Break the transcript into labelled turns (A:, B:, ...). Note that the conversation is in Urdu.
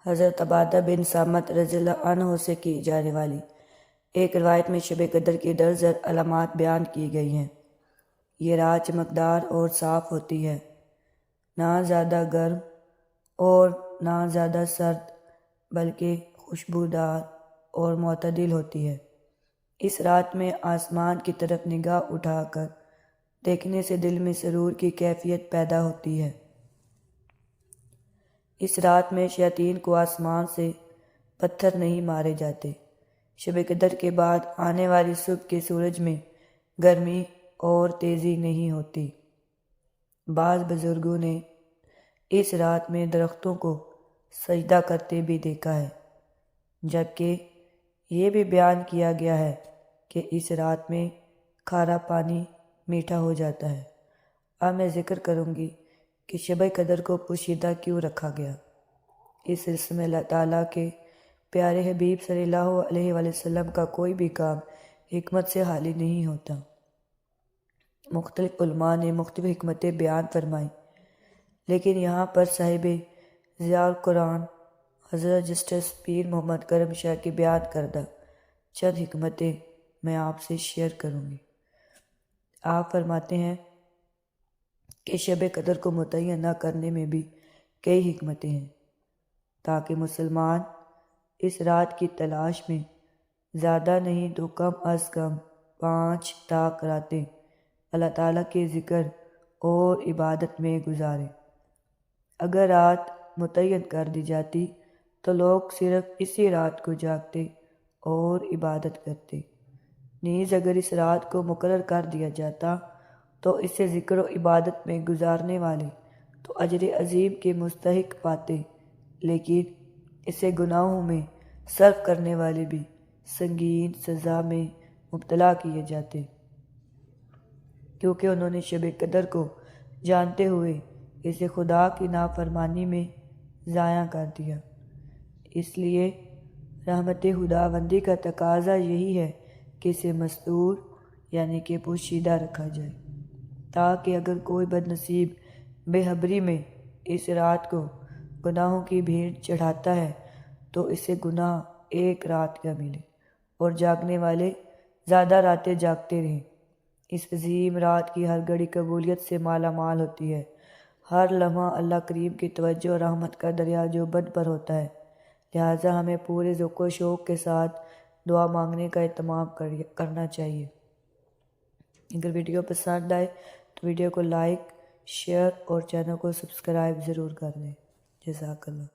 A: حضرت عبادہ بن صامت رضی اللہ عنہ سے کی جانے والی ایک روایت میں شب قدر کی درجہ علامات بیان کی گئی ہیں۔ یہ رات چمکدار اور صاف ہوتی ہے، نہ زیادہ گرم اور نہ زیادہ سرد، بلکہ خوشبودار اور معتدل ہوتی ہے۔ اس رات میں آسمان کی طرف نگاہ اٹھا کر دیکھنے سے دل میں سرور کی کیفیت پیدا ہوتی ہے۔ اس رات میں شیاطین کو آسمان سے پتھر نہیں مارے جاتے۔ شب قدر کے بعد آنے والی صبح کے سورج میں گرمی اور تیزی نہیں ہوتی۔ بعض بزرگوں نے اس رات میں درختوں کو سجدہ کرتے بھی دیکھا ہے، جبکہ یہ بھی بیان کیا گیا ہے کہ اس رات میں کھارا پانی میٹھا ہو جاتا ہے۔ اب میں ذکر کروں گی کہ شب قدر کو پوشیدہ کیوں رکھا گیا۔ اس سلسلے میں اللہ تعالیٰ کے پیارے حبیب صلی اللہ علیہ وآلہ وسلم کا کوئی بھی کام حکمت سے خالی نہیں ہوتا۔ مختلف علماء نے مختلف حکمتیں بیان فرمائیں، لیکن یہاں پر صاحب ضیاء القرآن حضرت جسٹس پیر محمد کرم شاہ کی بیان کردہ چند حکمتیں میں آپ سے شیئر کروں گی۔ آپ فرماتے ہیں کہ شب قدر کو متعین نہ کرنے میں بھی کئی حکمتیں ہیں، تاکہ مسلمان اس رات کی تلاش میں زیادہ نہیں تو کم از کم 5 تاک راتیں اللہ تعالیٰ کے ذکر اور عبادت میں گزارے۔ اگر رات متعین کر دی جاتی تو لوگ صرف اسی رات کو جاگتے اور عبادت کرتے۔ نیز اگر اس رات کو مقرر کر دیا جاتا تو اسے ذکر و عبادت میں گزارنے والے تو اجر عظیم کے مستحق پاتے، لیکن اسے گناہوں میں صرف کرنے والے بھی سنگین سزا میں مبتلا کیے جاتے، کیونکہ انہوں نے شب قدر کو جانتے ہوئے اسے خدا کی نافرمانی میں ضائع کر دیا۔ اس لیے رحمت خداوندی کا تقاضا یہی ہے کہ اسے مستور یعنی کہ پوشیدہ رکھا جائے، تاکہ اگر کوئی بد نصیب بے خبری میں اس رات کو گناہوں کی بھیٹ چڑھاتا ہے تو اسے گناہ ایک رات کا ملے اور جاگنے والے زیادہ راتیں جاگتے رہیں۔ اس عظیم رات کی ہر گھڑی قبولیت سے مالا مال ہوتی ہے۔ ہر لمحہ اللہ کریم کی توجہ اور رحمت کا دریا جو بن پر ہوتا ہے، لہٰذا ہمیں پورے ذوق و شوق کے ساتھ دعا مانگنے کا اہتمام کرنا چاہیے۔ اگر ویڈیو پسند آئے تو ویڈیو کو لائک، شیئر اور چینل کو سبسکرائب ضرور کر دیں۔ جزاک اللہ۔